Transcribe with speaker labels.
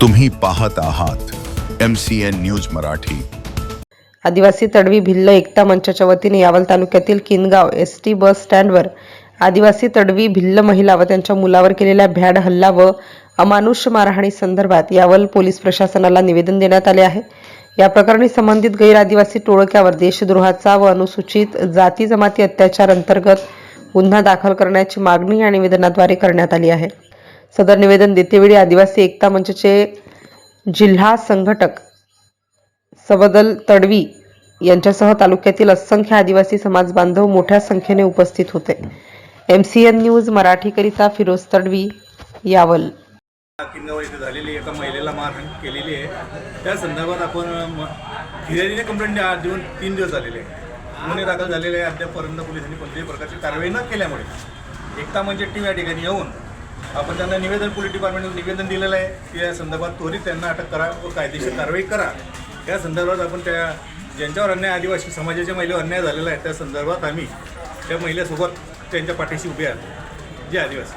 Speaker 1: तुम्ही पाहत आहात MCN न्यूज मराठी।
Speaker 2: आदिवासी तडवी भिल्ल एकता मंचाच्या वतीने यावल तालुक्यातील किनगाव एसटी बस स्टँडवर आदिवासी तडवी भिल्ल महिला व त्यांच्या मुलावर केलेल्या भ्याड हल्ला व अमानुष मारहाणी संदर्भात यावल पोलीस प्रशासनाला निवेदन देण्यात आले आहे। या प्रकरणी संबंधित गैर आदिवासी टोळक्यावर देशद्रोहाचा व अनुसूचित जाती जमाती अत्याचार अंतर्गत गुन्हा दाखल करण्याची मागणी या निवेदनाद्वारे करण्यात आली आहे। सदर निवेदन देतेवेळी आदिवासी एकता मंचचे जिल्हा संघटक सबदल तडवी यांच्यासह तालुक्यातील असंख्य आदिवासी समाज बांधव मोठ्या संख्येने उपस्थित होते। MCN न्यूज मराठीकरिता फिरोज तडवी, यावल।
Speaker 3: किनगाव येथे झालेली एका महिलेला मारहाण केलेली आहे। त्या संदर्भात आपण फिर्यादीने कंप्लेंट देऊन 3 दिवस झालेले आहे। गुन्हे दाखल झालेले आहे। अद्यापपर्यंत पोलिसांनी कोणत्याही प्रकारची कारवाई न केल्यामुळे एकता मंच टीम या ठिकाणी येऊन आपण त्यांना पोलीस डिपार्टमेंटला निवेदन दिलेलं आहे की या संदर्भात त्वरित त्यांना अटक करा व कायदेशीर कारवाई करा। या संदर्भात आपण त्या ज्यांच्यावर अन्याय आदिवासी समाजाच्या महिलेवर अन्याय झालेला आहे त्या संदर्भात आम्ही त्या महिलेसोबत त्यांच्या पाठीशी उभे आहोत जे आदिवासी।